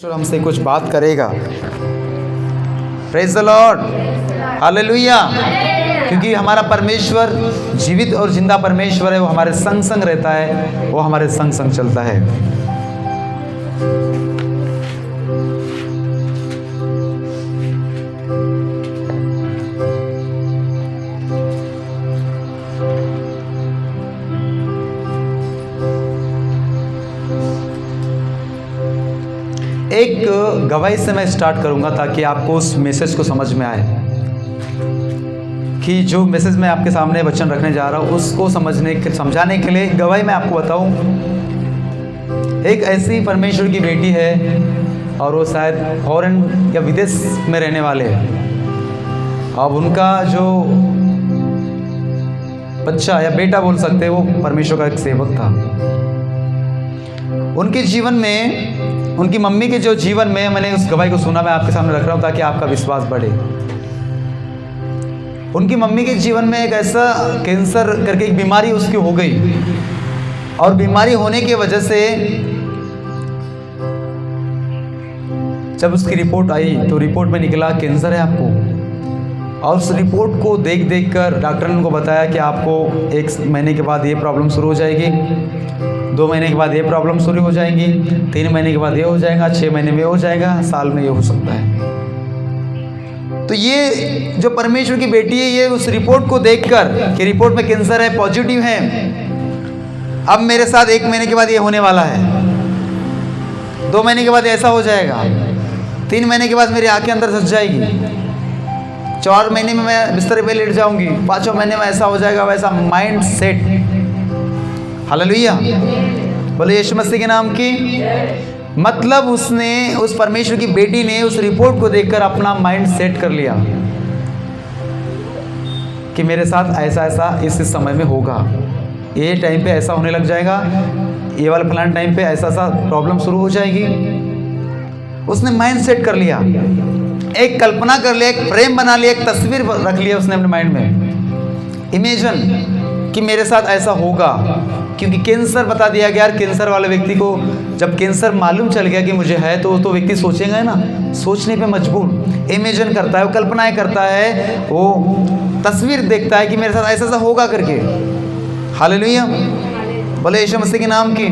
परमेश्वर हमसे कुछ बात करेगा। Praise the Lord, hallelujah. क्योंकि हमारा परमेश्वर जीवित और जिंदा परमेश्वर है। वो हमारे संग संग रहता है, वो हमारे संग संग चलता है। एक गवाही से मैं स्टार्ट करूंगा ताकि आपको उस मैसेज को समझ में आए कि जो मैसेज मैं आपके सामने वचन रखने जा रहा हूँ उसको समझाने के लिए गवाही मैं आपको बताऊं। एक ऐसी परमेश्वर की बेटी है और वो शायद फॉरेन या विदेश में रहने वाले हैं। अब उनका जो बच्चा या बेटा बोल सकते हैं, वो परमेश्वर का एक सेवक था। उनके जीवन में, उनकी मम्मी के जो जीवन में, मैंने उस गवाही को सुना, मैं आपके सामने रख रहा हूँ ताकि आपका विश्वास बढ़े। उनकी मम्मी के जीवन में एक ऐसा कैंसर करके एक बीमारी उसकी हो गई, और बीमारी होने की वजह से जब उसकी रिपोर्ट आई तो रिपोर्ट में निकला कैंसर है आपको। और उस रिपोर्ट को देख देख कर डॉक्टर ने उनको बताया कि आपको 1 महीने के बाद ये प्रॉब्लम शुरू हो जाएगी, 2 महीने के बाद ये प्रॉब्लम शुरू हो जाएंगी, 3 महीने के बाद ये हो जाएगा, 6 महीने में हो जाएगा, साल में ये हो सकता है। तो ये जो परमेश्वर की बेटी है, ये उस रिपोर्ट को देखकर कि रिपोर्ट में कैंसर है, पॉजिटिव है, अब मेरे साथ 1 महीने के बाद ये होने वाला है, 2 महीने के बाद ऐसा हो जाएगा, 3 महीने के बाद मेरी आंखें अंदर धंस जाएगी, 4 महीने में मैं बिस्तर पे लेट जाऊंगी, 5वें महीने में ऐसा हो जाएगा, वैसा माइंड सेट। हालेलुया, बोले यीशु मसीह के नाम की। मतलब उसने, उस परमेश्वर की बेटी ने उस रिपोर्ट को देखकर अपना माइंड सेट कर लिया कि मेरे साथ ऐसा ऐसा इस समय में होगा, ये टाइम पे ऐसा होने लग जाएगा, ये वाला प्लान टाइम पे ऐसा ऐसा प्रॉब्लम शुरू हो जाएगी। उसने माइंड सेट कर लिया, एक कल्पना कर लिया, एक फ्रेम बना लिया, एक तस्वीर रख लिया उसने अपने माइंड में, इमेजिन कि मेरे साथ ऐसा होगा। क्योंकि कैंसर बता दिया गया, कैंसर वाले व्यक्ति को जब कैंसर मालूम चल गया कि मुझे है, तो व्यक्ति सोचेगा ना, सोचने पे मजबूर, इमेजिन करता है, वो कल्पनाएं करता है, वो तस्वीर देखता है कि मेरे साथ ऐसा ऐसा होगा करके। हालेलुया, बोले यीशु मसीह के नाम की।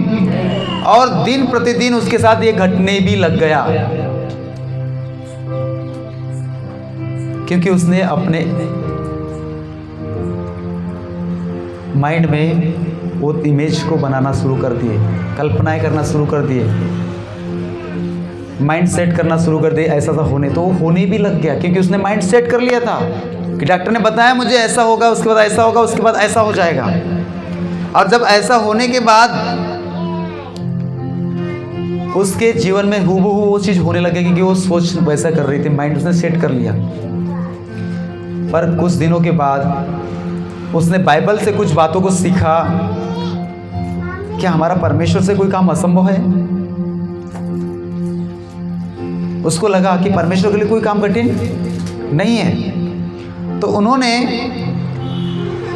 और दिन प्रतिदिन उसके साथ ये घटने भी लग गया, क्योंकि उसने अपने माइंड में वो इमेज को बनाना शुरू कर दिए, कल्पनाएं करना शुरू कर दिए, माइंड सेट करना शुरू कर दिए ऐसा होने। तो वो होने भी लग गया, क्योंकि उसने माइंड सेट कर लिया था कि डॉक्टर ने बताया मुझे ऐसा होगा, उसके बाद ऐसा होगा, उसके बाद ऐसा हो जाएगा। और जब ऐसा होने के बाद उसके जीवन में हूबहू वो चीज़ होने लगे, क्योंकि वो सोच वैसा कर रही थी, माइंड उसने सेट कर लिया। पर कुछ दिनों के बाद उसने बाइबल से कुछ बातों को सीखा। क्या हमारा परमेश्वर से कोई काम असंभव है? उसको लगा कि परमेश्वर के लिए कोई काम कठिन नहीं है। तो उन्होंने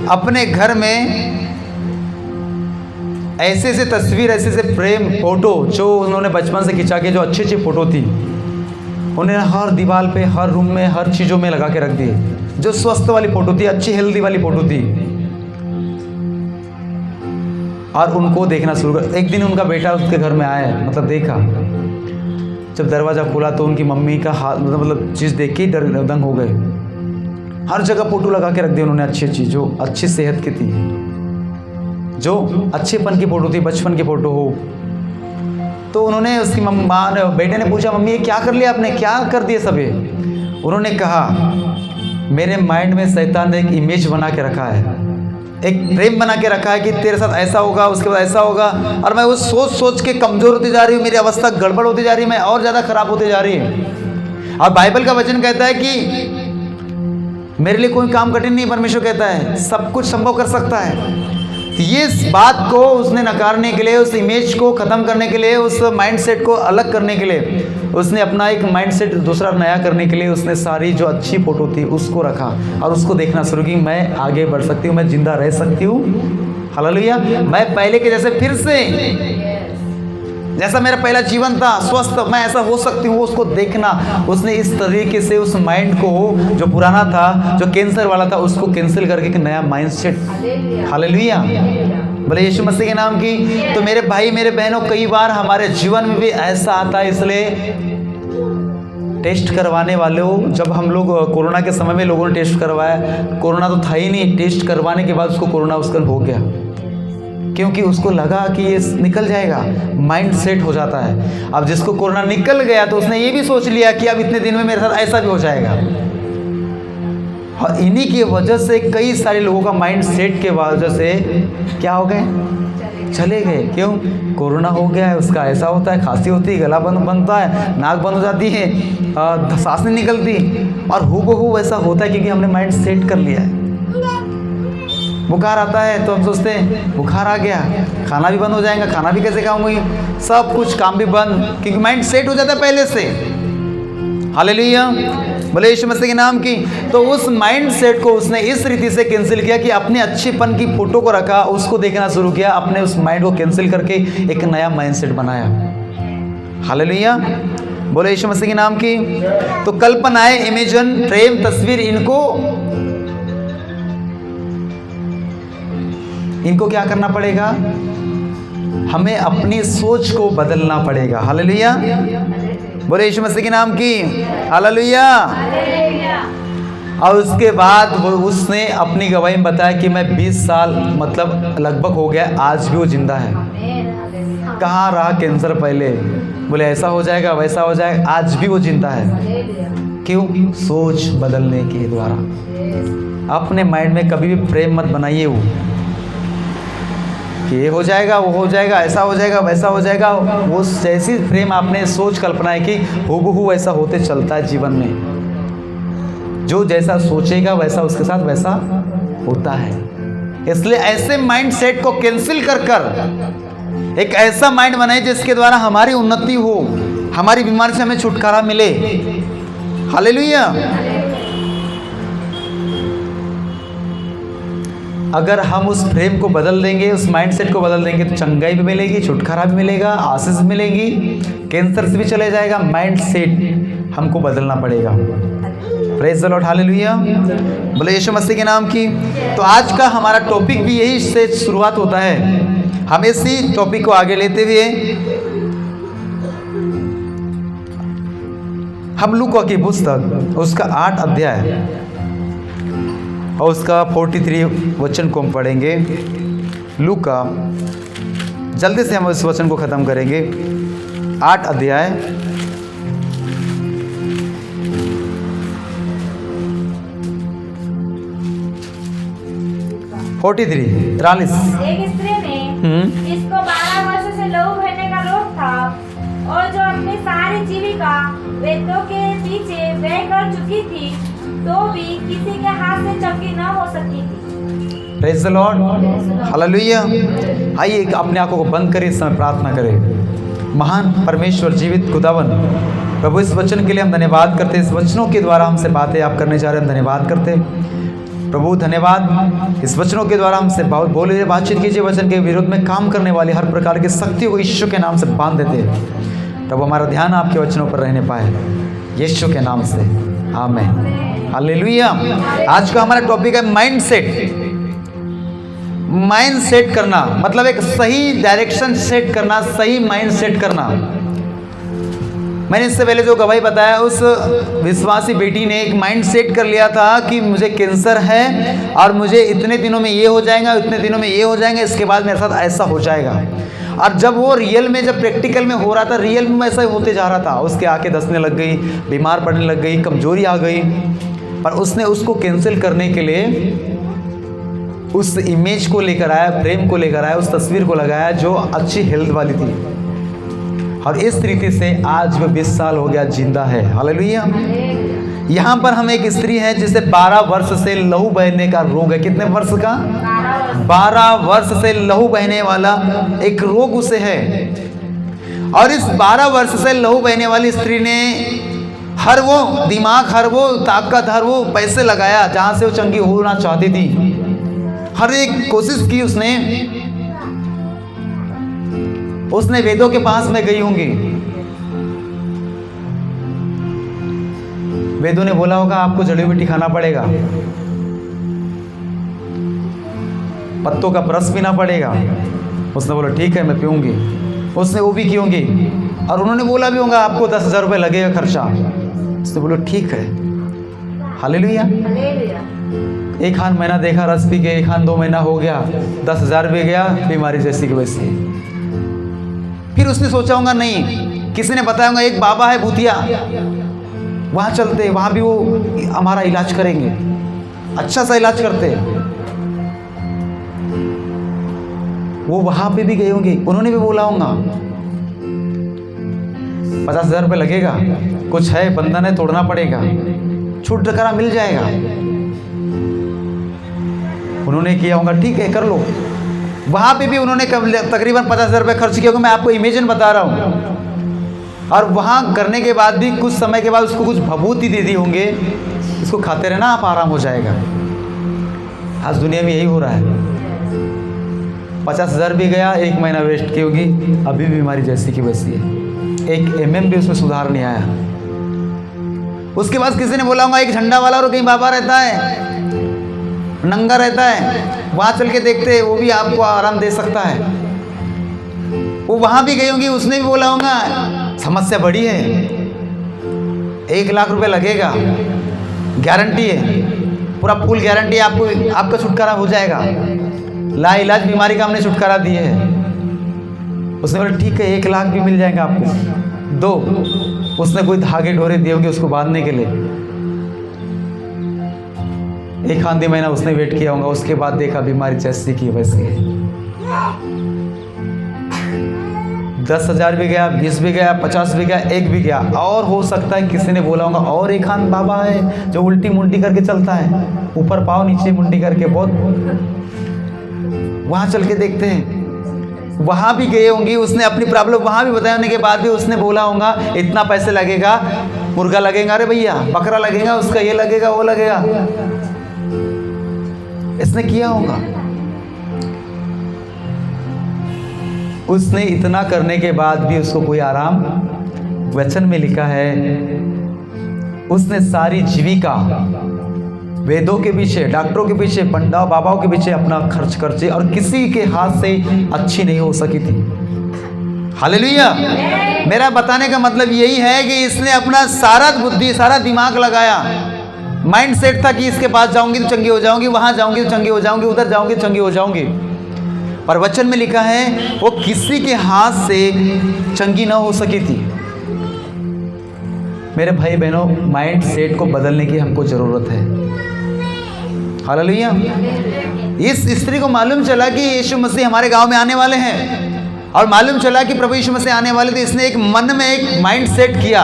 अपने घर में ऐसे ऐसे तस्वीर, ऐसे ऐसे फ्रेम, फोटो जो उन्होंने बचपन से खिंचा के, जो अच्छी अच्छी फोटो थी, उन्हें हर दीवार पे, हर रूम में, हर चीज़ों में लगा के रख दिए। जो स्वस्थ वाली फोटो थी, अच्छी हेल्दी वाली फोटो थी, और उनको देखना शुरू कर। एक दिन उनका बेटा उसके घर में आया, मतलब देखा, जब दरवाज़ा खोला तो उनकी मम्मी का हाथ, मतलब चीज़ देख के डर दंग हो गए। हर जगह फोटो लगा के रख दी उन्होंने, अच्छी अच्छी, जो अच्छी सेहत की थी, जो अच्छेपन की फ़ोटो थी, बचपन की फ़ोटो हो। तो उन्होंने, उसकी माँ ने, बेटे ने पूछा, मम्मी ये क्या कर लिया आपने, क्या कर दिए सब ये? उन्होंने कहा, मेरे माइंड में शैतान ने एक इमेज बना के रखा है, एक फ्रेम बना के रखा है कि तेरे साथ ऐसा होगा, उसके बाद ऐसा होगा, और मैं वो सोच सोच के कमज़ोर होती जा रही हूँ, मेरी अवस्था गड़बड़ होती जा रही है, मैं और ज़्यादा खराब होती जा रही है। और बाइबल का वचन कहता है कि मेरे लिए कोई काम कठिन नहीं, परमेश्वर कहता है सब कुछ संभव कर सकता है। ये इस बात को उसने नकारने के लिए, उस इमेज को ख़त्म करने के लिए, उस माइंड सेट को अलग करने के लिए, उसने अपना एक माइंड सेट दूसरा नया करने के लिए उसने सारी जो अच्छी फ़ोटो थी उसको रखा और उसको देखना शुरू की। मैं आगे बढ़ सकती हूँ, मैं जिंदा रह सकती हूँ, हालेलुया, मैं पहले के जैसे फिर से जैसा मेरा पहला जीवन था स्वस्थ, मैं ऐसा हो सकती हूँ, उसको देखना। उसने इस तरीके से उस माइंड को जो पुराना था, जो कैंसर वाला था, उसको कैंसिल करके एक नया माइंड सेट। हालेलुया, बोले यीशु मसीह के नाम की। तो मेरे भाई मेरे बहनों, कई बार हमारे जीवन में भी ऐसा आता है, इसलिए टेस्ट करवाने वाले हो। जब हम लोग कोरोना के समय में लोगों ने टेस्ट करवाया, कोरोना तो था ही नहीं, टेस्ट करवाने के बाद उसको कोरोना उसका हो गया, क्योंकि उसको लगा कि ये निकल जाएगा, माइंड सेट हो जाता है। अब जिसको कोरोना निकल गया तो उसने ये भी सोच लिया कि अब इतने दिन में मेरे साथ ऐसा भी हो जाएगा। और इन्हीं की वजह से कई सारे लोगों का माइंड सेट के वजह से क्या हो गए, चले गए। क्यों? कोरोना हो गया है, उसका ऐसा होता है, खांसी होती है, गला बंद बनता है, नाक बंद हो जाती है, सांस नहीं निकलती, और हूबहू वैसा होता है क्योंकि हमने माइंड सेट कर लिया है। बुखार आता है तो हम सोचते हैं बुखार आ गया, खाना भी बंद हो जाएगा, खाना भी कैसे खाऊंगी, सब कुछ काम भी बंद, क्योंकि माइंड सेट हो जाता है पहले से। हालेलुया, बोले यीशु मसीह के नाम की। तो उस माइंड सेट को उसने इस रीति से कैंसिल किया कि अपने अच्छेपन की फोटो को रखा, उसको देखना शुरू किया, अपने उस माइंड को कैंसिल करके एक नया माइंड सेट बनाया। हालेलुया, बोले यीशु मसीह के नाम की। तो कल्पनाएं, इमेजन, प्रेम, तस्वीर, इनको क्या करना पड़ेगा, हमें अपनी सोच को बदलना पड़ेगा। हालेलुया, बोले यीशु मसीह के नाम की। हालेलुया। और उसके बाद उसने अपनी गवाही में बताया कि मैं 20 साल मतलब लगभग हो गया, आज भी वो जिंदा है। कहाँ रहा कैंसर पहले, बोले ऐसा हो जाएगा वैसा हो जाएगा, आज भी वो जिंदा है। क्यों? सोच बदलने के द्वारा। अपने माइंड में कभी भी प्रेम मत बनाइए वो कि ये हो जाएगा वो हो जाएगा, ऐसा हो जाएगा वैसा हो जाएगा। वो जैसी प्रेम आपने सोच कल्पना की, हूबहू वैसा होते चलता है जीवन में। जो जैसा सोचेगा वैसा उसके साथ वैसा होता है। इसलिए ऐसे माइंड सेट को कैंसिल कर एक ऐसा माइंड बनाए जिसके द्वारा हमारी उन्नति हो, हमारी बीमारी से हमें छुटकारा मिले। हालेलुया। अगर हम उस प्रेम को बदल देंगे, उस माइंडसेट को बदल देंगे, तो चंगाई भी मिलेगी, छुटकारा भी मिलेगा, आशीष मिलेगी, कैंसर से भी चले जाएगा। माइंडसेट हमको बदलना पड़ेगा। प्रेज द लॉर्ड, हालेलुया, बोले यीशु मसीह के नाम की। तो आज का हमारा टॉपिक भी यही से शुरुआत होता है। हम इसी टॉपिक को आगे लेते हुए हम लूका की पुस्तक उसका 8 अध्याय और उसका 43 वचन को हम पढ़ेंगे। लूका, जल्दी से हम इस वचन को ख़त्म करेंगे। 8 अध्याय 43। एक स्त्री ने जिसको 12 वर्ष से लहू बहने का रोग था और जो अपनी सारी जीविका वेदों के पीछे व्यय कर चुकी थी, तो भी किसी के हाथ से चंगी न हो सकती थी। Praise the Lord, hallelujah. आइए अपने आंखों को बंद करें, इस समय प्रार्थना करें। महान परमेश्वर, जीवित खुदावन प्रभु, इस वचन के लिए हम धन्यवाद करते हैं। इस वचनों के द्वारा हमसे बातें आप करने जा रहे हैं, हम धन्यवाद करते हैं प्रभु। धन्यवाद, इस वचनों के द्वारा हमसे बहुत बोले, बातचीत कीजिए। वचन के विरोध में काम करने वाली हर प्रकार की शक्तियों को यीशु के नाम से बांध देते हैं प्रभु। हमारा ध्यान आपके वचनों पर रहने पाए, यीशु के नाम से, आमीन, हालेलुया। आज का हमारा टॉपिक है माइंड सेट। माइंड सेट करना मतलब एक सही डायरेक्शन सेट करना, सही माइंड सेट करना। मैंने इससे पहले जो गवाही बताया, उस विश्वासी बेटी ने एक माइंड सेट कर लिया था कि मुझे कैंसर है और मुझे इतने दिनों में ये हो जाएगा, इतने दिनों में ये हो जाएगा, इसके बाद मेरे साथ ऐसा हो जाएगा। और जब वो रियल में, जब प्रैक्टिकल में हो रहा था, रियल में ऐसा होते जा रहा था। उसके आंखें धंसने लग गई, बीमार पड़ने लग गई, कमजोरी आ गई। पर उसने उसको कैंसिल करने के लिए उस इमेज को लेकर आया, प्रेम को लेकर आया, उस तस्वीर को लगाया जो अच्छी हेल्थ वाली थी। और इस रीति से आज वो 20 साल हो गया जिंदा है। हालेलुया। यहाँ पर हम एक स्त्री है जिसे 12 वर्ष से लहू बहने का रोग है। कितने वर्ष का? 12 वर्ष से लहू बहने वाला एक रोग उसे है। और इस 12 वर्ष से लहू बहने वाली स्त्री ने हर वो दिमाग, हर वो ताकत, हर वो पैसे लगाया जहाँ से वो चंगी होना चाहती थी। हर एक कोशिश की उसने, उसने वेदों के पास में गई होंगी। वेदों ने बोला होगा आपको जड़ी बूटी खाना पड़ेगा, पत्तों का रस पीना पड़ेगा। उसने बोला ठीक है मैं पीऊंगी। उसने वो भी की होंगी और उन्होंने बोला भी होगा आपको 10,000 रुपये लगेगा खर्चा। उसने बोला ठीक है। हालेलुया। एक आध महीना देखा रस पी के, एक आध 2 महीना हो गया, 10,000 भी गया, बीमारी जैसी की वैसी। फिर उसने सोचा होगा नहीं, किसी ने बताया होगा एक बाबा है भूतिया, वहाँ चलते, वहाँ भी वो हमारा इलाज करेंगे, अच्छा सा इलाज करते। वो वहाँ पे भी गए होंगे, उन्होंने भी बोला होगा 50,000 रुपये लगेगा, कुछ है बंधन है तोड़ना पड़ेगा, छुटकारा मिल जाएगा। उन्होंने किया होगा ठीक है कर लो। वहाँ पे भी उन्होंने तकरीबन 50,000 रुपये खर्च किया होगा, मैं आपको इमेजिन बता रहा हूँ। और वहाँ करने के बाद भी कुछ समय के बाद उसको कुछ भभूति दे दी होंगे, इसको खाते रहना आप आराम हो जाएगा। आज दुनिया में यही हो रहा है। 50,000 भी गया, 1 महीना वेस्ट की होगी, अभी बीमारी जैसी की वैसी है, 1 mm भी उसमें सुधार नहीं आया। उसके बाद किसी ने बोला होगा एक झंडा वाला और कहीं बाबा रहता है, नंगा रहता है, वहाँ चल के देखते, वो भी आपको आराम दे सकता है। वो वहाँ भी गई होंगी, उसने भी बोला होगा समस्या बड़ी है, 1 लाख रुपए लगेगा, गारंटी है, पूरा फुल गारंटी है, आपको आपका छुटकारा हो जाएगा, ला इलाज बीमारी का हमने छुटकारा दिए है। उसने बोला ठीक है 1 लाख भी मिल जाएगा आपको, दो। उसने कोई धागे डोरे दिए होंगे उसको बांधने के लिए, 1 आध महीना उसने वेट किया होगा। उसके बाद देखा बीमारी जैसी की वैसी है। 10,000 भी गया, 20 भी गया, 50 भी गया, 1 भी गया। और हो सकता है किसी ने बोला होगा और एक आध बाबा है जो उल्टी मुंडी करके चलता है, ऊपर पाँव नीचे मुंडी करके, बहुत, वहाँ चल के देखते हैं। वहाँ भी गए होंगी, उसने अपनी प्रॉब्लम वहाँ भी बताया, होने के बाद भी उसने बोला होगा इतना पैसे लगेगा, मुर्गा लगेगा, अरे भैया बकरा लगेगा, उसका ये लगेगा वो लगेगा, इसने किया होगा। उसने इतना करने के बाद भी उसको कोई आराम, वचन में लिखा है उसने सारी जीविका वेदों के पीछे, डॉक्टरों के पीछे, पंडा बाबाओं के पीछे अपना खर्च करते और किसी के हाथ से अच्छी नहीं हो सकी थी। हालेलुया। मेरा बताने का मतलब यही है कि इसने अपना सारा बुद्धि, सारा दिमाग लगाया, माइंड सेट था कि इसके पास जाऊंगी तो चंगी हो जाऊंगी, वहां जाऊंगी तो चंगी हो जाऊंगी, उधर जाऊंगी तो चंगी हो जाऊंगी। पर वचन में लिखा है वो किसी के हाथ से चंगी ना हो सकी थी। मेरे भाई बहनों, माइंड सेट को बदलने की हमको जरूरत है। हालेलुया। इस स्त्री को मालूम चला कि यीशु मसीह हमारे गांव में आने वाले हैं और मालूम चला कि प्रभु यीशु मसीह आने वाले, तो इसने एक मन में एक माइंड सेट किया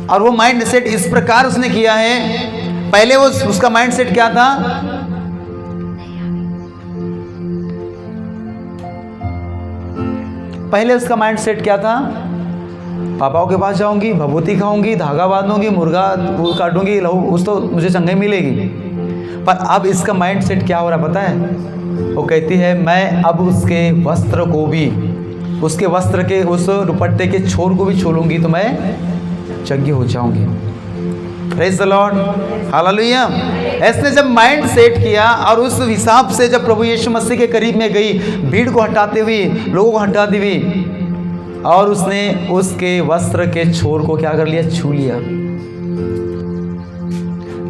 और वो माइंड सेट इस प्रकार उसने किया है। पहले वो उसका माइंड सेट क्या था? पहले उसका माइंड सेट क्या था? पापाओं के पास जाऊंगी, भभूति खाऊंगी, धागा बांधूंगी, मुर्गा काटूंगी, लहू उस तो मुझे चंगाई मिलेगी। पर अब इसका माइंड सेट क्या हो रहा पता है? वो कहती है मैं अब उसके वस्त्र को भी, उसके वस्त्र के उस दुपट्टे के छोर को भी छू लूंगी तो मैं चंगी हो जाऊंगी। Praise the Lord. हालेलुया। इसने जब माइंड सेट किया और उस हिसाब से जब प्रभु यीशु मसीह के करीब में गई, भीड़ को हटाते हुए, लोगों को हटाती हुई, और उसने उसके वस्त्र के छोर को क्या कर लिया? छू लिया।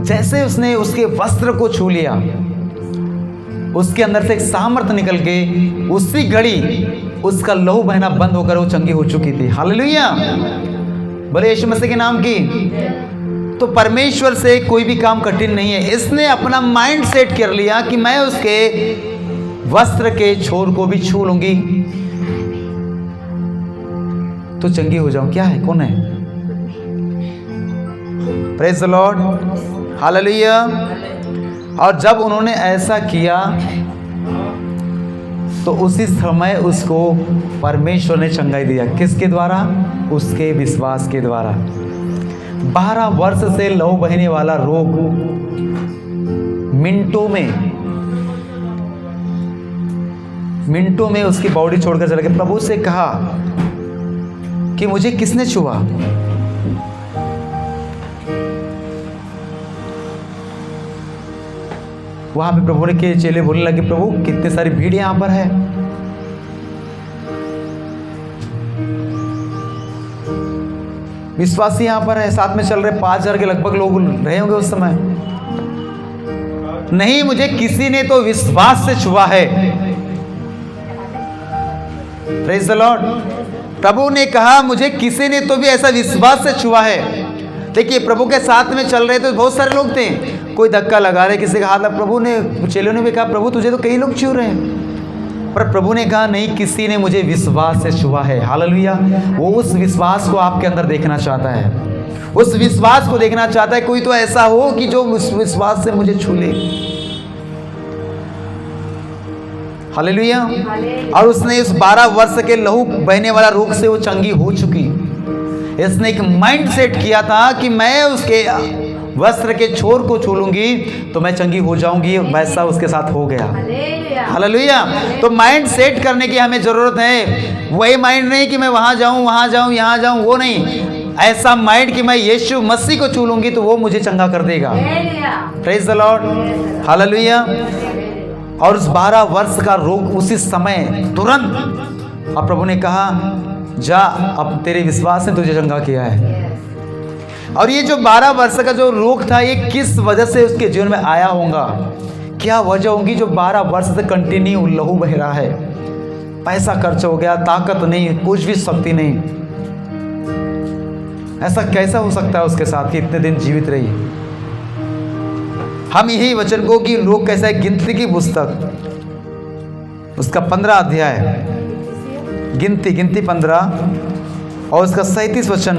जैसे उसने उसके वस्त्र को छू लिया, उसके अंदर से एक सामर्थ्य निकल के उसी घड़ी उसका लहू बहना बंद होकर वो चंगी हो चुकी थी। हालेलुया। बोले यीशु मसीह के नाम की। तो परमेश्वर से कोई भी काम कठिन नहीं है। इसने अपना माइंड सेट कर लिया कि मैं उसके वस्त्र के छोर को भी छू लूंगी तो चंगी हो जाऊं। क्या है? कौन है? Praise the Lord. हालेलुया। और जब उन्होंने ऐसा किया तो उसी समय उसको परमेश्वर ने चंगाई दिया। किसके द्वारा? उसके विश्वास के द्वारा। 12 वर्ष से लहू बहने वाला रोग मिनटों में मिनटों में उसकी बॉडी छोड़कर चला गया। प्रभु से कहा कि मुझे किसने छुआ? वहां पे प्रभु ने के चेले बोलने लगे, प्रभु कितने सारी भीड़ यहां पर है। विश्वासी यहां पर है, साथ में चल रहे 5000 के लगभग लोग रहे होंगे उस समय। नहीं, मुझे किसी ने तो विश्वास से छुआ है। Praise the Lord. प्रभु ने कहा मुझे किसी ने तो भी ऐसा विश्वास से छुआ है। देखिए, प्रभु के साथ में चल रहे तो बहुत सारे लोग थे, कोई धक्का लगा रहे, किसी का हाथ लगा। प्रभु ने, चेलों ने भी कहा, प्रभु तुझे तो कई लोग छू रहे हैं, पर प्रभु ने कहा नहीं, किसी ने मुझे विश्वास से छुआ है। हालेलुया। वो उस विश्वास को आपके अंदर देखना चाहता है, उस विश्वास को देखना चाहता है। कोई तो ऐसा हो कि जो उस विश्वास से मुझे छू ले। हालेलुया। और उसने उस 12 वर्ष के लहू बहने वाला रोग से वो चंगी हो चुकी। इसने एक माइंड सेट किया था कि मैं उसके वस्त्र के छोर को छू लूंगी तो मैं चंगी हो जाऊंगी। वैसा उसके साथ हो गया। हालेलुया। तो माइंड सेट करने की हमें जरूरत है। वही माइंड नहीं कि मैं वहां जाऊं, वहां जाऊं, यहाँ जाऊं, वो नहीं। ऐसा माइंड कि मैं यीशु मसीह को छू लूंगी तो वो मुझे चंगा कर देगा। Praise the Lord. हालेलुया। और उस 12 वर्ष का रोग उसी समय तुरंत, और प्रभु ने कहा जा, अब तेरे विश्वास ने तुझे चंगा किया है। और ये जो 12 वर्ष का जो रोग था, ये किस वजह से उसके जीवन में आया होगा, क्या वजह होगी जो 12 वर्ष से कंटिन्यू लहू बह रहा है। पैसा खर्च हो गया, ताकत नहीं, कुछ भी शक्ति नहीं। ऐसा कैसा हो सकता है उसके साथ कि इतने दिन जीवित रही। हम यही वचन को कि लोग कैसा है, गिनती की पुस्तक उसका 15 अध्याय, गिनती 15 और उसका 37 वचन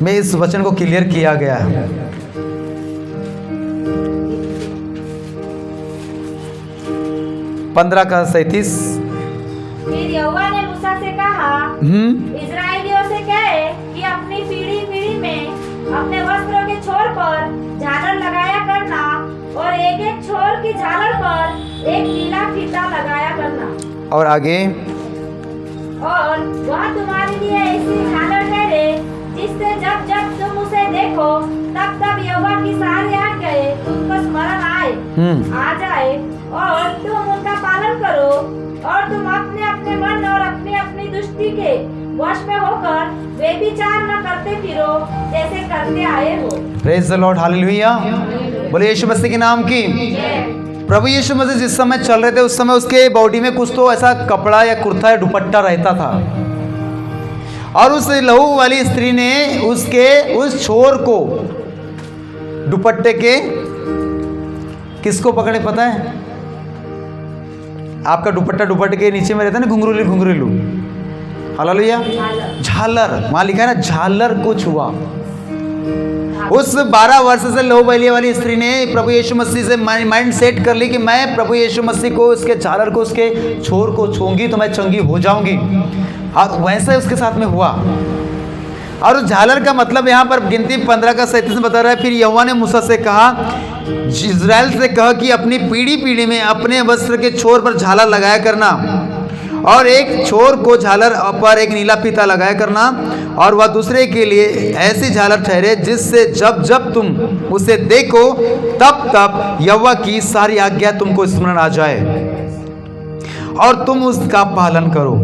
में इस वचन को क्लियर किया गया है। 15 का 37। फिर यहोवा ने मूसा से कहा, इस्राएलियों से कहे कि अपनी पीढ़ी पीढ़ी में अपने वस्त्रों के छोर पर झालर लगाया करना, और एक एक छोर की झालर पर एक नीला फीता लगाया करना। और आगे, और वह तुम्हारे लिए ऐसी झालर ठहरे जिससे जब जब तुम उसे देखो तब तब यहोवा की सारी आज्ञाएं तुमको स्मरण आ जाए, और तुम उनका पालन करो, और तुम अपने अपने मन और अपनी अपनी दृष्टि के वश में होकर वे विचार न करते फिरो जैसे करते आए हो। Praise the Lord. हालेलुया। बोले यीशु मसीह के नाम की। प्रभु यीशु मसीह जिस समय चल रहे थे उस समय उसके बॉडी में कुछ तो ऐसा कपड़ा या कुर्ता या दुपट्टा रहता था, और उस लहू वाली स्त्री ने उसके उस छोर को दुपट्टे के किसको पकड़े पता है? आपका दुपट्टे के नीचे में रहता है ना घुंघरूलू। हालेलुया। झालर, वहां लिखा है ना, झालर को छुआ। उस 12 वर्ष से लहू बहने वाली स्त्री ने प्रभु यीशु मसीह से माइंड सेट कर ली कि मैं प्रभु यीशु मसीह को, उसके झालर को, उसके छोर को छूंगी तो मैं चंगी हो जाऊंगी। और वैसे उसके साथ में हुआ। और उस झालर का मतलब यहाँ पर गिनती 15 का 37 में बता रहा है। फिर यहोवा ने मूसा से कहा, इस्राएल से कहा कि अपनी पीढ़ी पीढ़ी में अपने वस्त्र के छोर पर झालर लगाया करना, और एक छोर को झालर पर एक नीला फीता लगाया करना, और वह दूसरे के लिए ऐसी झालर ठहरे जिससे जब जब तुम उसे देखो तब तब यहोवा की सारी आज्ञा तुमको स्मरण आ जाए और तुम उसका पालन करो।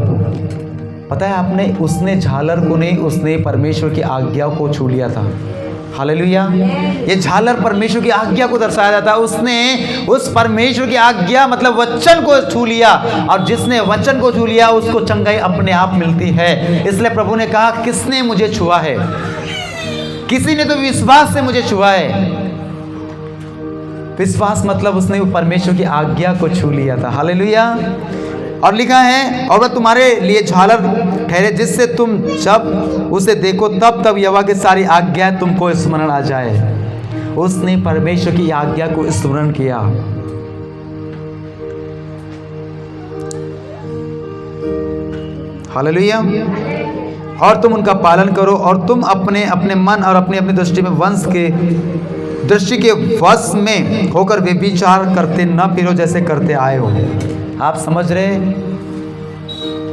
पता है आपने, उसने झालर को नहीं, उसने परमेश्वर की आज्ञा को छू लिया था। हालेलुया। ये झालर परमेश्वर की आज्ञा को दर्शाया जाता है। उसने उस परमेश्वर की आज्ञा मतलब वचन को छू लिया, और जिसने वचन को छू लिया उसको चंगाई अपने आप मिलती है। इसलिए प्रभु ने कहा, किसने मुझे छुआ है? किसी ने तो विश्वास से मुझे छुआ है। विश्वास मतलब उसने परमेश्वर की आज्ञा को छू लिया था। हालेलुया। और लिखा है, और वह तुम्हारे लिए झालर ठहरे जिससे तुम जब उसे देखो तब तब यहोवा की सारी आज्ञा तुमको स्मरण आ जाए। उसने परमेश्वर की आज्ञा को स्मरण किया। हालेलुया। और तुम उनका पालन करो, और तुम अपने अपने मन और अपनी अपनी दृष्टि में वंश के दृष्टि के वश में होकर व्यभिचार करते न फिरो जैसे करते आए हो। आप समझ रहे,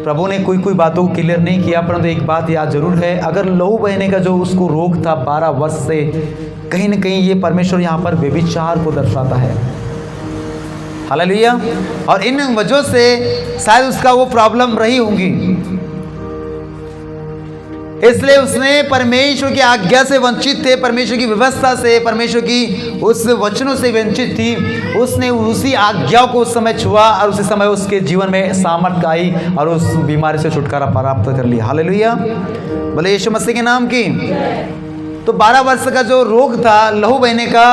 प्रभु ने कोई बातों को क्लियर नहीं किया, परंतु एक बात याद जरूर है, अगर लहू बहने का जो उसको रोग था 12 वर्ष से, कहीं न कहीं ये परमेश्वर यहाँ पर व्यभिचार को दर्शाता है। हालेलुया। और इन वजह से शायद उसका वो प्रॉब्लम रही होंगी, इसलिए उसने परमेश्वर की आज्ञा से वंचित थे, परमेश्वर की व्यवस्था से, परमेश्वर की उस वचनों से वंचित थी। उसने उसी आज्ञा को उस समय छुआ और उसी समय उसके जीवन में सामर्थ आई और उस बीमारी से छुटकारा प्राप्त कर लिया। हालेलुया, बोले यीशु मसीह के नाम की। तो 12 वर्ष का जो रोग था लहू बहने का,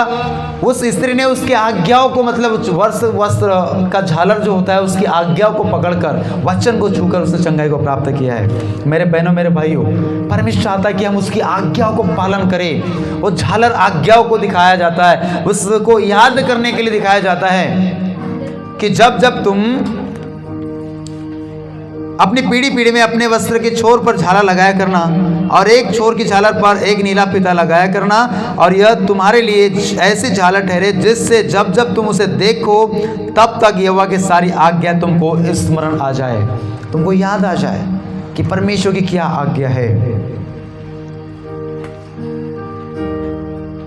उस स्त्री ने उसकी आज्ञाओं को, मतलब वस्त्र का झालर जो होता है उसकी आज्ञाओं को पकड़कर, वचन को छूकर उसने चंगाई को प्राप्त किया है। मेरे बहनों, मेरे भाइयों, परमेश्वर चाहता है कि हम उसकी आज्ञाओं को पालन करें। वो झालर आज्ञाओं को दिखाया जाता है, उसको याद करने के लिए दिखाया जाता है कि जब जब तुम अपनी पीढ़ी में अपने वस्त्र के छोर पर झालर लगाया करना और एक छोर की झालर पर एक नीला फीता लगाया करना, और यह तुम्हारे लिए ऐसी झालर ठहरे जिससे जब जब तुम उसे देखो तब तक यहोवा की सारी आज्ञा तुमको स्मरण आ जाए, तुमको याद आ जाए कि परमेश्वर की क्या आज्ञा है।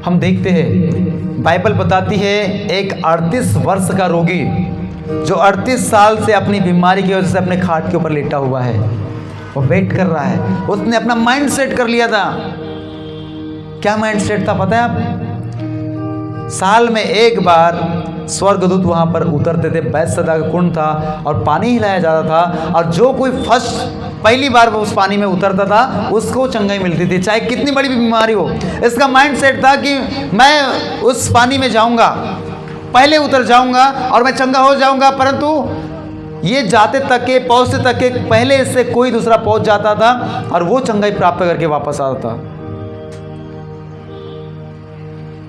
हम देखते हैं बाइबल बताती है एक 38 वर्ष का रोगी जो 38 साल से अपनी बीमारी की वजह से अपने खाट के ऊपर लेटा हुआ है, वो वेट कर रहा है। उसने अपना माइंड सेट कर लिया था। क्या माइंड सेट था पता है आप? साल में एक बार स्वर्गदूत वहां पर उतरते थे, बैतसैदा का कुंड था और पानी हिलाया जाता था, और जो कोई पहली बार वो उस पानी में उतरता था उसको चंगाई मिलती थी, चाहे कितनी बड़ी भी बीमारी हो। इसका माइंड सेट था कि मैं उस पानी में जाऊंगा, पहले उतर जाऊंगा और मैं चंगा हो जाऊंगा। परंतु ये जाते तक के, पहुंचते तक के पहले इससे कोई दूसरा पहुंच जाता था और वो चंगाई प्राप्त करके वापस आता था,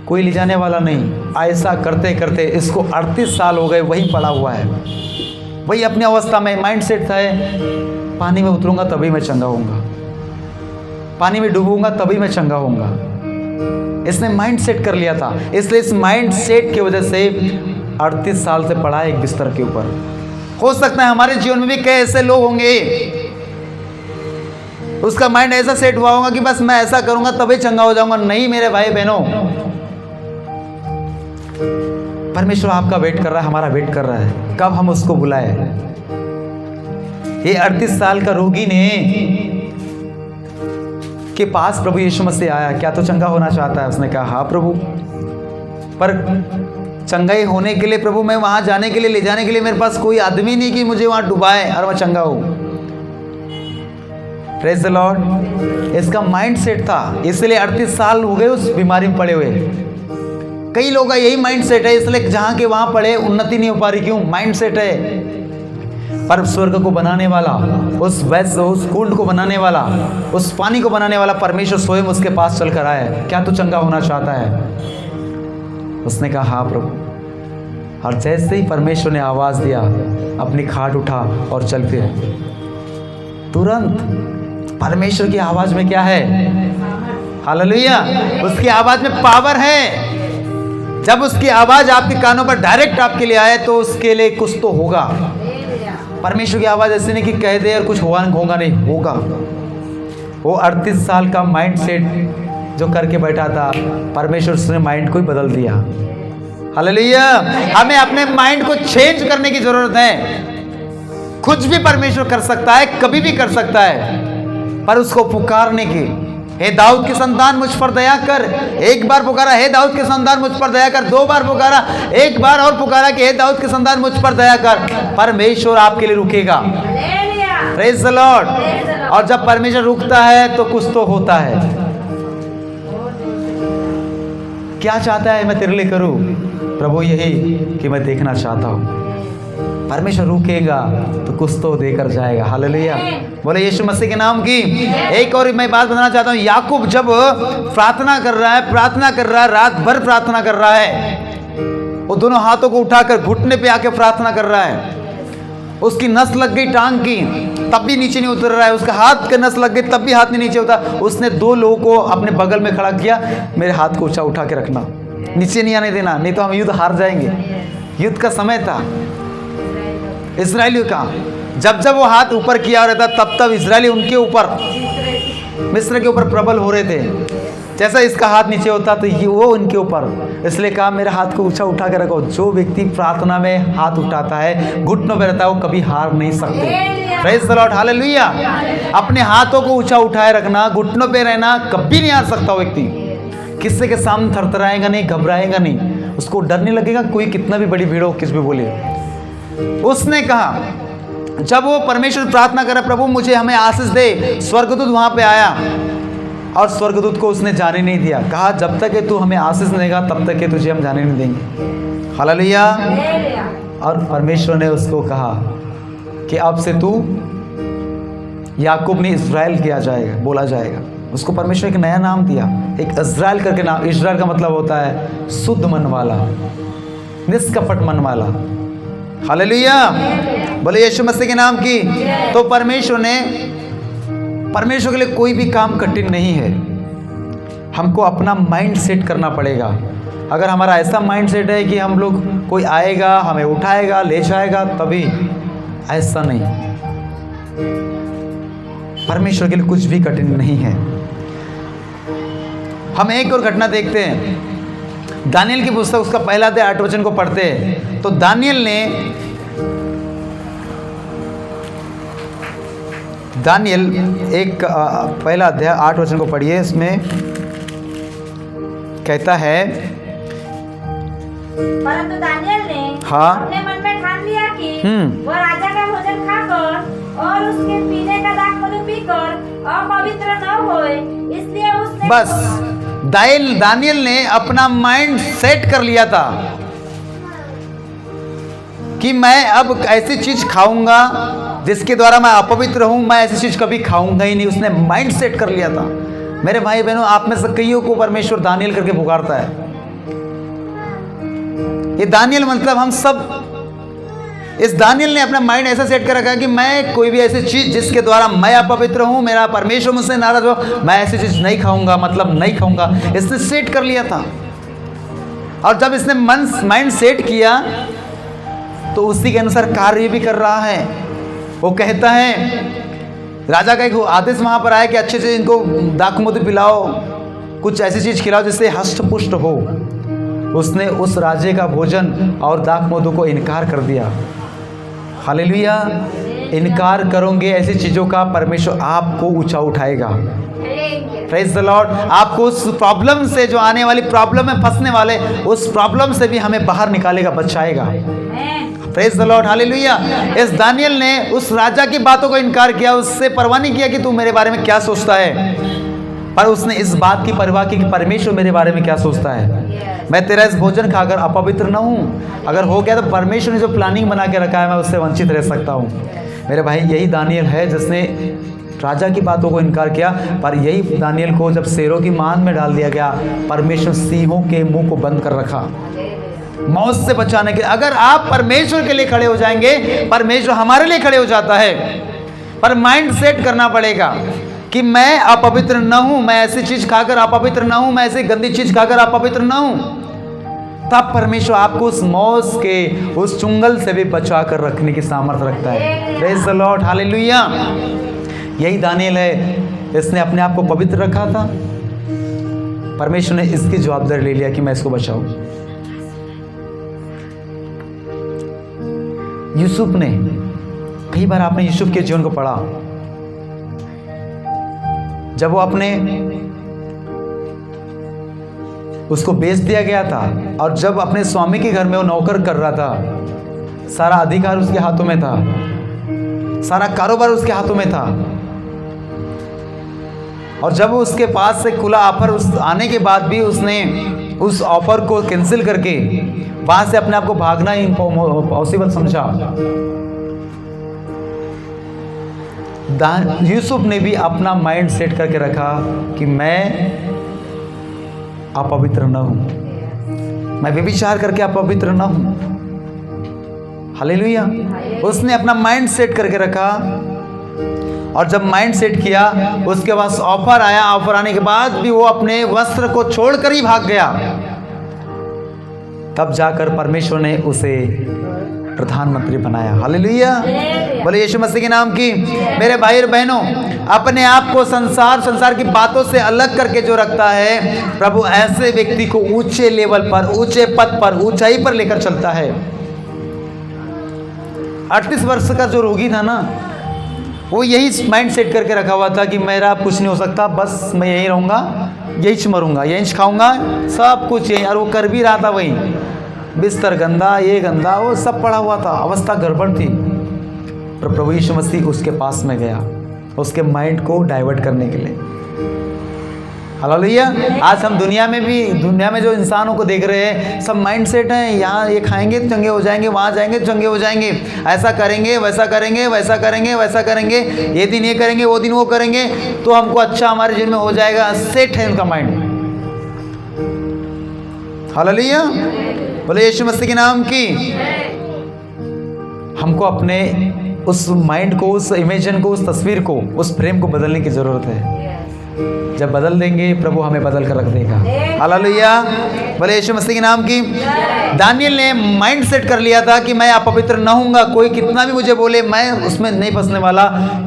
कोई ले जाने वाला नहीं। ऐसा करते करते इसको 38 साल हो गए, वहीं पड़ा हुआ है, वही अपनी अवस्था में। माइंड सेट था पानी में उतरूंगा तभी मैं चंगा होऊंगा, पानी में डूबूंगा तभी मैं चंगा होऊंगा। इसने माइंड सेट कर लिया था, इसलिए इस माइंड सेट की वजह से 38 साल से पड़ा है एक बिस्तर के ऊपर। हो सकता है हमारे जीवन में भी कई ऐसे लोग होंगे, उसका माइंड ऐसा सेट हुआ होगा कि बस मैं ऐसा करूंगा तभी चंगा हो जाऊंगा। नहीं मेरे भाई बहनों, परमेश्वर आपका वेट कर रहा है, हमारा वेट कर रहा है, कब हम उसको बुलाए। ये 38 साल का रोगी ने के पास प्रभु यीशु मसीह आया, क्या तो चंगा होना चाहता है? उसने कहा हाँ प्रभु, पर चंगाई होने के लिए प्रभु, मैं वहां जाने के लिए, ले जाने के लिए मेरे पास कोई आदमी नहीं कि मुझे वहां डुबाए और मैं चंगा हूं। Praise the Lord. इसका माइंड सेट था, इसलिए 38 साल हो गए उस बीमारी में पड़े हुए। कई लोगों का यही माइंड सेट है, इसलिए जहां के वहां पड़े, उन्नति नहीं हो पा रही। क्यों? माइंड सेट है। पर स्वर्ग को बनाने वाला, उस कुंड को बनाने वाला, उस पानी को बनाने वाला परमेश्वर स्वयं उसके पास चल कर आया। क्या तू चंगा होना चाहता है? उसने कहा हाँ प्रभु। और जैसे ही परमेश्वर ने आवाज दिया, अपनी खाट उठा और चल फिर। तुरंत परमेश्वर की आवाज में क्या है? हालेलुया। उसकी आवाज में पावर है। जब उसकी आवाज आपके कानों पर डायरेक्ट आपके लिए आए तो उसके लिए कुछ तो होगा। परमेश्वर की आवाज ऐसे नहीं कि कह दे और कुछ होगा नहीं, होगा। वो 38 साल का माइंड सेट जो करके बैठा था, परमेश्वर उसने माइंड को ही बदल दिया। हालेलुया। हमें अपने माइंड को चेंज करने की जरूरत है। कुछ भी परमेश्वर कर सकता है, कभी भी कर सकता है, पर उसको पुकारने की, हे दाऊद के संतान मुझ पर दया कर। एक बार पुकारा, हे दाऊद के संतान मुझ पर दया कर। 2 बार पुकारा, एक बार और पुकारा कि हे दाऊद के संतान मुझ पर दया कर। परमेश्वर आपके लिए रुकेगा। Praise the Lord. और जब परमेश्वर रुकता है तो कुछ तो होता है। क्या चाहता है मैं तेरे लिए करूं? प्रभु यही कि मैं देखना चाहता हूं। परमेश्वर रुकेगा तो कुछ तो देकर जाएगा। हालेलुया। बोले यीशु मसीह के नाम की। एक और मैं बात बताना चाहता हूँ। याकूब जब प्रार्थना कर रहा है, रात भर प्रार्थना कर रहा है, वो दोनों हाथों को उठाकर घुटने पे आके प्रार्थना कर रहा है। उसकी नस लग गई टांग की, तब भी नीचे नहीं उतर रहा है। उसका हाथ के नस लग गई, तब भी हाथ नहीं नीचे उतरा। उसने 2 लोगों को अपने बगल में खड़ा किया, मेरे हाथ को ऊंचा उठा के रखना। नीचे नहीं आने देना, नहीं तो हम युद्ध हार जाएंगे। युद्ध का समय था इस्राएलियों का। जब जब वो हाथ ऊपर किया रहता तब तब इस्राएली उनके ऊपर, मिस्र के ऊपर प्रबल हो रहे थे। जैसा इसका हाथ नीचे होता तो ये वो उनके ऊपर, इसलिए कहा मेरे हाथ को ऊंचा उठा के रखो। जो व्यक्ति प्रार्थना में हाथ उठाता है, घुटनों पे रहता है, वो कभी हार नहीं सकते। Praise the Lord, hallelujah. अपने हाथों को ऊंचा उठाए रखना, घुटनों पे रहना, कभी नहीं हार सकता वो व्यक्ति। किसी के सामने थरथराएगा नहीं, घबराएगा नहीं, उसको डर नहीं लगेगा कोई कितना भी बड़ी भीड़ हो, किस भी बोले। उसने कहा जब वो परमेश्वर प्रार्थना करे, प्रभु मुझे हमें आशीष दे, स्वर्गदूत वहां पे आया और स्वर्गदूत को उसने जाने नहीं दिया। कहा जब तक कि तू हमें आशीष नहीं देगा तब तक कि तुझे हम जाने नहीं देंगे। हालेलुया। और परमेश्वर ने उसको कहा कि अब से तू याकूब नहीं इस्राएल किया जाएगा, बोला जाएगा। उसको परमेश्वर एक नया नाम दिया, एक इस्राएल करके नाम। इस्राएल का मतलब होता है शुद्ध मन वाला, निष्कपट मन वाला। हालेलुया, बोले यीशु मसीह के नाम की। तो परमेश्वर के लिए कोई भी काम कठिन नहीं है। हमको अपना माइंड सेट करना पड़ेगा। अगर हमारा ऐसा माइंड सेट है कि हम लोग, कोई आएगा हमें उठाएगा ले जाएगा, तभी, ऐसा नहीं। परमेश्वर के लिए कुछ भी कठिन नहीं है। हम एक और घटना देखते हैं, दानियल की पुस्तक उसका पहला अध्याय 8 वचन को पढ़ते हैं। तो दानियल एक पहला अध्याय 8 वचन को पढ़िए। इसमें कहता है, परंतु दानियल ने अपने मन में ठान लिया कि वह राजा का भोजन खाकर और उसके पीने का दाख मधु पीकर अपवित्र न होए, इसलिए उसने बस दानियल ने अपना माइंड सेट कर लिया था कि मैं अब ऐसी चीज खाऊंगा जिसके द्वारा मैं अपवित्र हूं, मैं ऐसी चीज कभी खाऊंगा ही नहीं। उसने माइंड सेट कर लिया था। मेरे भाई बहनों, आप में से कईयों को परमेश्वर दानियल करके पुकारता है। ये दानियल मतलब हम सब, इस दानियल ने अपना माइंड ऐसा सेट कर रखा है कि मैं कोई भी ऐसी चीज जिसके द्वारा मैं अपवित्र हूं, मेरा परमेश्वर मुझसे नाराज हो, मैं ऐसी चीज नहीं खाऊंगा, मतलब नहीं खाऊंगा। इसने सेट कर लिया था। और जब इसने माइंड सेट किया तो उसी के अनुसार कार्य भी कर रहा है। वो कहता है, राजा का एक आदेश वहां पर आया कि अच्छे से इनको दाख मधु पिलाओ, कुछ ऐसी चीज खिलाओ जिससे हष्ट पुष्ट हो। उसने उस राजे का भोजन और दाख मधु को इनकार कर दिया। हालेलुया। इनकार करोगे ऐसी चीजों का, परमेश्वर आपको ऊंचा उठाएगा। Praise the Lord. आपको उस प्रॉब्लम से, जो आने वाली प्रॉब्लम में फंसने वाले, उस प्रॉब्लम से भी हमें बाहर निकालेगा, बचाएगा। Praise the Lord, hallelujah. इस दानियल ने उस राजा की बातों को इनकार किया, उससे परवाह नहीं किया कि तू मेरे बारे में क्या सोचता है, पर उसने इस बात की परवाह की कि परमेश्वर मेरे बारे में क्या सोचता है। मैं तेरा इस भोजन खाकर अपवित्र ना हूँ। अगर हो गया तो परमेश्वर ने जो प्लानिंग बना के रखा है, मैं उससे वंचित रह सकता हूँ। मेरे भाई, यही दानियल है जिसने राजा की बातों को इनकार किया। पर यही दानियल को जब शेरों की मान में डाल दिया गया, परमेश्वर सिंहों के मुंह को बंद कर रखा, मौत से बचाने के। अगर आप परमेश्वर के लिए खड़े हो जाएंगे, परमेश्वर हमारे लिए खड़े हो जाता है। पर माइंड सेट करना पड़ेगा कि मैं अपवित्र न हूं, मैं ऐसी चीज खाकर अपवित्र न हूं, मैं ऐसी गंदी चीज खाकर अपवित्र न हूं। तब परमेश्वर आपको उस मौत के, उस चुंगल से भी बचा कर रखने की सामर्थ्य रखता है। Praise the Lord, hallelujah. यही दानियल है, इसने अपने आप को पवित्र रखा था। परमेश्वर ने इसकी जवाबदारी ले लिया कि मैं इसको बचाऊं। यूसुफ ने, कई बार आपने यूसुफ के जीवन को पढ़ा। जब वो उसको बेच दिया गया था, और जब अपने स्वामी के घर में वो नौकर कर रहा था, सारा अधिकार उसके हाथों में था, सारा कारोबार उसके हाथों में था। और जब उसके पास से खुला ऑफर आने के बाद भी उसने उस ऑफर को कैंसिल करके वहां से अपने आप को भागना इम्पॉसिबल समझा। यूसुफ ने भी अपना माइंड सेट करके रखा कि मैं अपवित्र न हूं, मैं व्यभिचार करके अपवित्र न हूं। हालेलुया। उसने अपना माइंड सेट करके रखा, और जब माइंड सेट किया, उसके पास ऑफर आया। ऑफर आने के बाद भी वो अपने वस्त्र को छोड़कर ही भाग गया। तब जाकर परमेश्वर ने उसे प्रधानमंत्री बनाया। हालेलुया, बोले यीशु मसीह के नाम की। मेरे भाई और बहनों, अपने आप को संसार की बातों से अलग करके जो रखता है, प्रभु ऐसे व्यक्ति को ऊंचे लेवल पर, ऊंचे पद पर, ऊंचाई पर लेकर चलता है। 38 वर्ष का जो रोगी था ना, वो यही माइंड सेट करके रखा हुआ था कि मेरा कुछ नहीं हो सकता, बस मैं यहीं रहूँगा, यहीं मरूंगा, यहीं खाऊंगा, सब कुछ यहीं। और वो कर भी रहा था वहीं, बिस्तर गंदा, ये गंदा, वो सब पड़ा हुआ था, अवस्था गड़बड़ थी। पर प्रभु यीशु मसीह उसके पास में गया, उसके माइंड को डाइवर्ट करने के लिए। हालेलुया। आज हम दुनिया में जो इंसानों को देख रहे हैं, सब माइंड सेट हैं, यहाँ ये खाएंगे तो चंगे हो जाएंगे, वहाँ जाएंगे तो चंगे हो जाएंगे, ऐसा करेंगे, वैसा करेंगे, वैसा करेंगे, वैसा करेंगे, ये दिन ये करेंगे, वो दिन वो करेंगे, तो हमको अच्छा हमारे जीवन में हो जाएगा। सेट है उनका माइंड। हालेलुया, बोले यीशु मसीह के नाम की। हमको अपने उस माइंड को, उस इमेजिन को, उस तस्वीर को, उस फ्रेम को बदलने की जरूरत है। जब बदल देंगे, प्रभु हमें बदल कर रख देगा। हालेलुया, बोले यीशु मसीह के नाम की। दानियल ने माइंड सेट कर लिया था कि मैं अपवित्र न होऊंगा, कोई कितना भी मुझे बोले मैं उसमें नहीं फंसने वाला।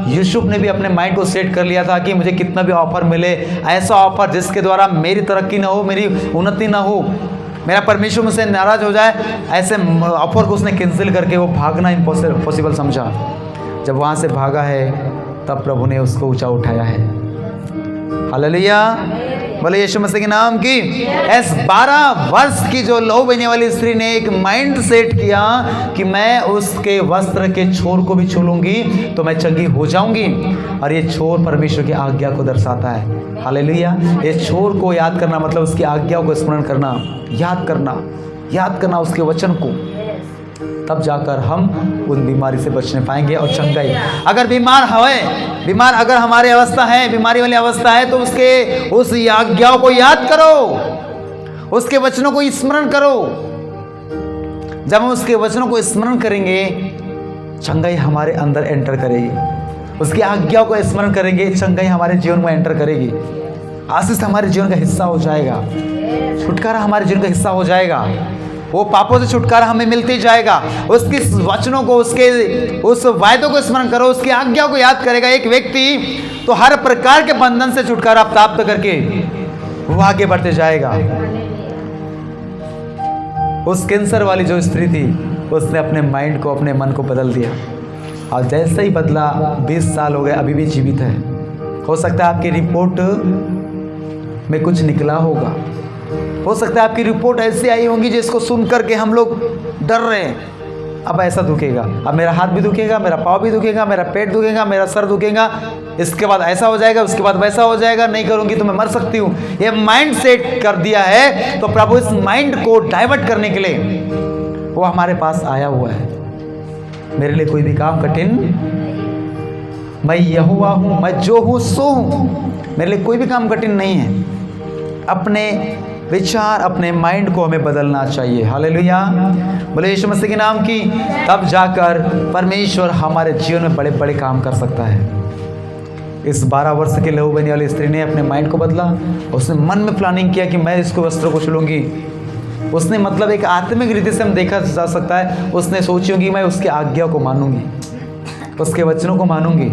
यूसुफ ने भी अपने माइंड को सेट कर लिया था कि मुझे कितना भी ऑफर मिले, ऐसा ऑफर जिसके द्वारा मेरी तरक्की ना हो, मेरी उन्नति ना हो, मेरा परमेश्वर मुझसे नाराज हो जाए, ऐसे ऑफर को उसने कैंसिल करके वो भागना इम्पॉसिबल समझा। जब वहाँ से भागा है, तब प्रभु ने उसको ऊंचा उठाया है। हालेलुया, बोले यीशु मसीह के नाम की। ऐस 12 वर्ष की जो लहू बहने वाली स्त्री ने एक माइंड सेट किया कि मैं उसके वस्त्र के छोर को भी छू लूंगी तो मैं चंगी हो जाऊंगी। और ये छोर परमेश्वर की आज्ञा को दर्शाता है। हालेलुया, ये छोर को याद करना मतलब उसकी आज्ञाओं को स्मरण करना, याद करना उसके वचन को, तब जाकर हम उन बीमारी से बचने पाएंगे और चंगाई। अगर बीमार अगर हमारी अवस्था है, बीमारी वाली अवस्था है, तो उसके उस आज्ञाओं को याद करो, उसके वचनों को स्मरण करो। जब हम उसके वचनों को स्मरण करेंगे, चंगाई हमारे अंदर एंटर करेगी। उसकी आज्ञाओं को स्मरण करेंगे, चंगाई हमारे जीवन में एंटर करेगी। आशीष हमारे जीवन का हिस्सा हो जाएगा, छुटकारा हमारे जीवन का हिस्सा हो जाएगा। वो पापों से छुटकारा हमें मिलते जाएगा। उसके वचनों को, उसके उस वायदों को स्मरण करो, उसकी आज्ञा को याद करेगा एक व्यक्ति, तो हर प्रकार के बंधन से छुटकारा प्राप्त करके वो आगे बढ़ते जाएगा। उस कैंसर वाली जो स्त्री थी, उसने अपने माइंड को, अपने मन को बदल दिया, और जैसे ही बदला, 20 साल हो गए, अभी भी जीवित है। हो सकता है आपकी रिपोर्ट में कुछ निकला होगा, हो सकता है आपकी रिपोर्ट ऐसी आई होगी जिसको सुन करके हम लोग डर रहे हैं। अब ऐसा दुखेगा, अब मेरा हाथ भी दुखेगा, मेरा पाँव भी दुखेगा, मेरा पेट दुखेगा, मेरा सर दुखेगा, इसके बाद ऐसा हो जाएगा, उसके बाद वैसा हो जाएगा, नहीं करूँगी तो मैं मर सकती हूँ। ये माइंड सेट कर दिया है। तो प्रभु इस माइंड को डाइवर्ट करने के लिए वो हमारे पास आया हुआ है। मेरे लिए कोई भी काम कठिन, मैं यहोवा हूँ, मैं जो हूँ सो हूँ। मेरे लिए कोई भी काम कठिन नहीं है। अपने विचार, अपने माइंड को हमें बदलना चाहिए। हालेलुया, बोले यीशु मसीह के नाम की। तब जाकर परमेश्वर हमारे जीवन में बड़े बड़े काम कर सकता है। इस 12 वर्ष के लहू बहने वाली स्त्री ने अपने माइंड को बदला। उसने मन में प्लानिंग किया कि मैं इसको वस्त्र को छूलूंगी। उसने मतलब एक आत्मिक रीति से हम देखा जा सकता है, उसने सोची होगी मैं उसकी आज्ञा को मानूंगी, उसके वचनों को मानूंगी।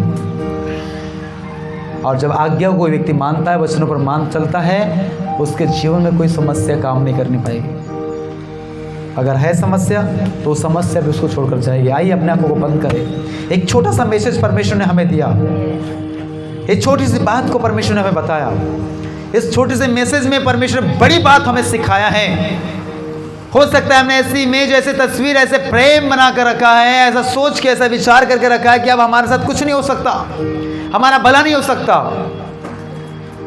और जब आज्ञा को कोई व्यक्ति मानता है, वचनों पर मान चलता है, उसके जीवन में कोई समस्या काम नहीं करनी पाएगी। अगर है समस्या तो समस्या भी उसको छोड़कर जाएगी। आइए अपने आंखों को बंद करें। एक छोटा सा मैसेज परमेश्वर ने हमें दिया, एक छोटी सी बात को परमेश्वर ने हमें बताया। इस छोटे से मैसेज में परमेश्वर ने बड़ी बात हमें सिखाया है। हो सकता है हमने ऐसी इमेज, ऐसे तस्वीर, ऐसे प्रेम बना कर रखा है, ऐसा सोच के, ऐसा विचार करके रखा है कि अब हमारे साथ कुछ नहीं हो सकता, हमारा भला नहीं हो सकता।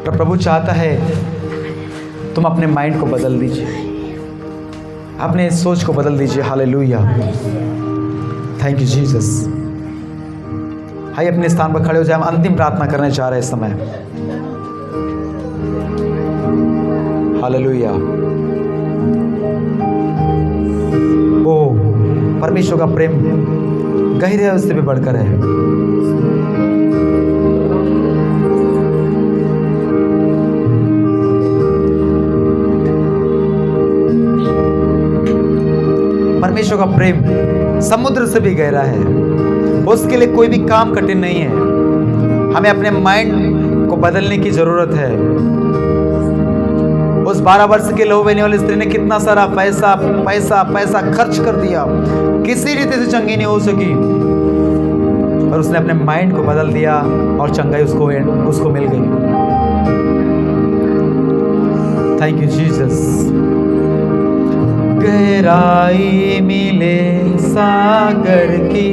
तो प्रभु चाहता है तुम अपने माइंड को बदल दीजिए, अपने सोच को बदल दीजिए। Hallelujah, thank you Jesus. आइए अपने स्थान पर खड़े हो जाए। हम अंतिम प्रार्थना करने जा रहे हैं इस समय। हालेलुया। ओ परमेश्वर का प्रेम गहरे है, उससे भी बढ़कर है। परमेश्वर का प्रेम समुद्र से भी गहरा है। उसके लिए कोई भी काम कठिन नहीं है। हमें अपने माइंड को बदलने की जरूरत है। उस 12 वर्ष के लहू बहने वाली स्त्री ने कितना सारा पैसा पैसा पैसा खर्च कर दिया, किसी रीति से चंगी नहीं हो सकी, पर उसने अपने माइंड को बदल दिया और चंगाई उसको मिल गई। Thank you Jesus. गहराई मिले सागर की,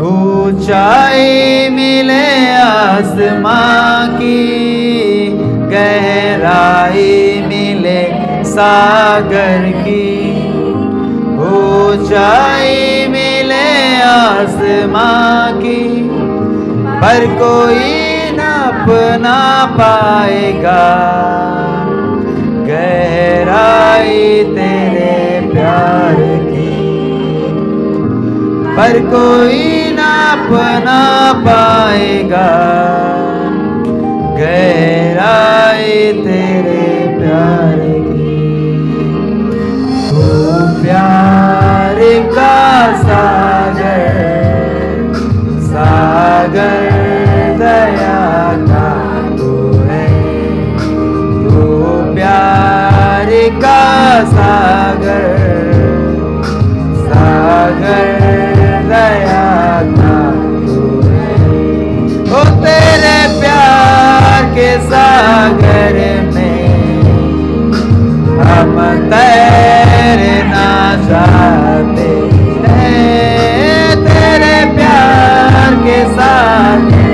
ऊंचाई मिले आसमां की, गहराई मिले सागर की, ऊंचाई मिले आसमां की, पर कोई नाप ना पाएगा गहराई तेरे प्यार की, पर कोई नाप ना पाएगा गहराई तेरे प्यार की। तू प्यार का सागर, सागर दया का तू है। तू प्यार का सागर, सागर दया का तू है। ओ तेरे प्यार के सागर में हम तैरना चाहते हैं। तेरे प्यार के सागर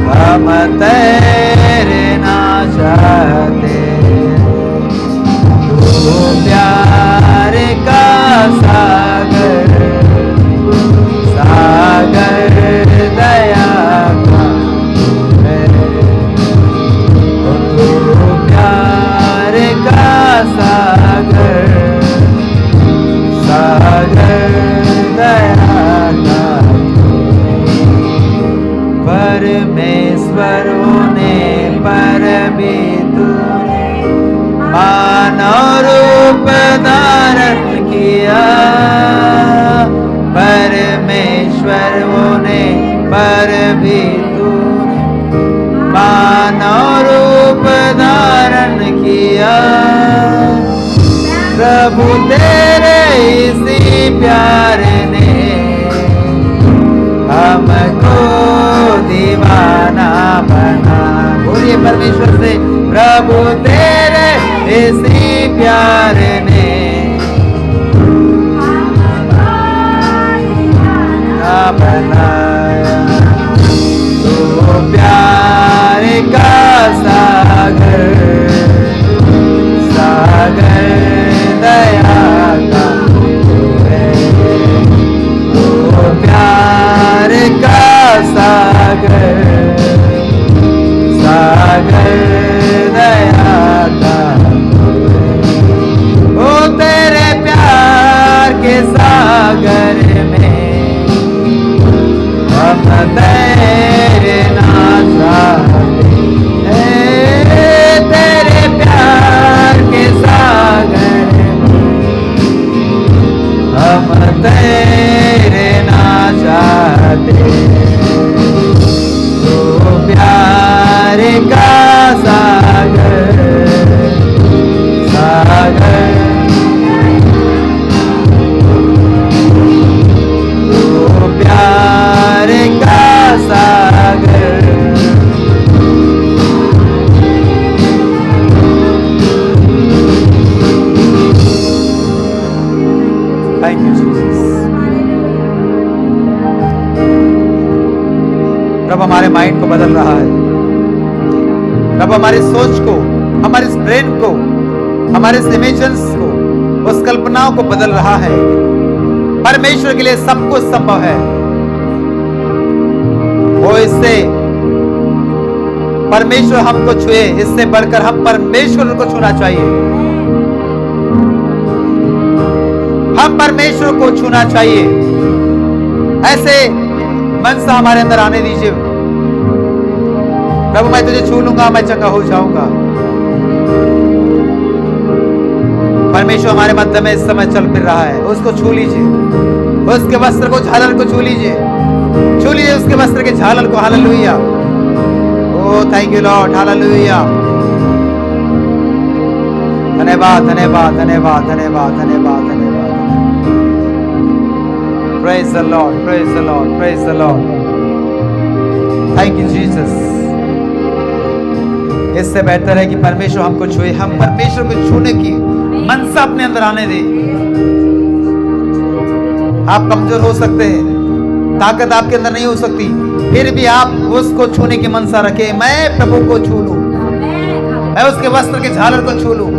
हम तैरना चाहते हैं। तू प्यार का सागर, सागर दया का है। तू प्यार का सागर, सागर दया का परमेश्वर होने पर भी तूने मानव रूप धारण किया। परमेश्वर होने पर भी तूने मानव रूप धारण किया। प्रभु तेरे इसी प्यार ने हमको दीवाना बना। बोलिए परमेश्वर से, प्रभु तेरे इसी प्यार ने बनाया। तो प्यार का सागर, सागर दया का है। तो प्यार का सागर, सागर दया का है। ओ तेरे प्यार के सागर में हम तैरना चाहते हैं। तेरे प्यार के सागर में हम तैरना चाहते हैं। तो प्यार का सागर, सागर प्यार का सागर। Thank you Jesus. प्रभु हमारे माइंड को बदल रहा है। प्रभु हमारी सोच को, हमारे ब्रेन को, हमारे इमेजिन्स को, उस कल्पनाओं को बदल रहा है। परमेश्वर के लिए सब कुछ संभव है। वो इससे परमेश्वर हमको छुए, इससे बढ़कर हम परमेश्वर को छूना चाहिए। हम परमेश्वर को छूना चाहिए। ऐसे मन से हमारे अंदर आने दीजिए, प्रभु मैं तुझे छू लूंगा, मैं चंगा हो जाऊंगा। परमेश्वर हमारे मध्य में इस समय चल फिर रहा है, उसको छू लीजिए, उसके वस्त्र को, झालर को छू लीजिए, छू लीजिए उसके वस्त्र के झालर को। Hallelujah. Oh thank you Lord, hallelujah. धन्यवाद धन्यवाद धन्यवाद धन्यवाद धन्यवाद धन्यवाद। Praise the Lord, praise the Lord, praise the Lord. Thank you Jesus. इससे बेहतर है कि परमेश्वर हमको छुए, हम परमेश्वर को छूने की मनसा अपने अंदर आने दे। आप कमजोर हो सकते हैं, ताकत आपके अंदर नहीं हो सकती, फिर भी आप उसको छूने की मनसा रखें। मैं प्रभु को छू लूं, मैं उसके वस्त्र के झालर को छू लूं,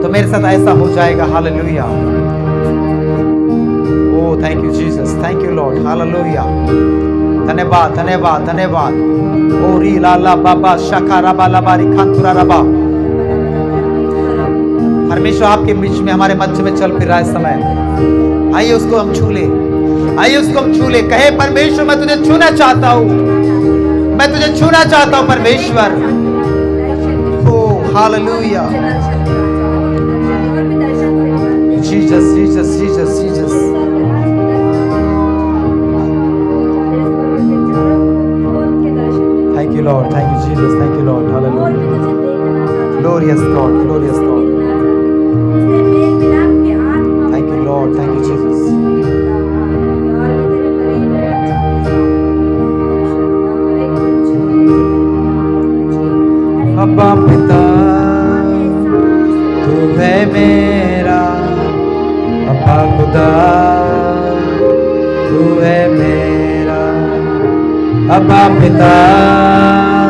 तो मेरे साथ ऐसा हो जाएगा। Hallelujah. Oh thank you Jesus, thank you Lord, hallelujah. धन्यवाद धन्यवाद धन्यवाद। ओ री लाला बाबा शाखा रबा लबा री खांतुरा रबा। परमेश्वर आपके बीच में, हमारे मध्य में चल फिर रहा है इस समय। आइए उसको हम छू ले, आइए उसको हम छू ले। कहे परमेश्वर मैं तुझे छूना चाहता हूँ, मैं तुझे छूना चाहता हूँ परमेश्वर। Oh hallelujah. Jesus Jesus Jesus Jesus. Thank you Lord, thank you Jesus, thank you Lord, hallelujah. Glorious God, glorious God. Thank you Lord, thank you Jesus. अब्बा पिता तू है मेरा, अब्बा खुदा तू है मेरा, अब्बा पिता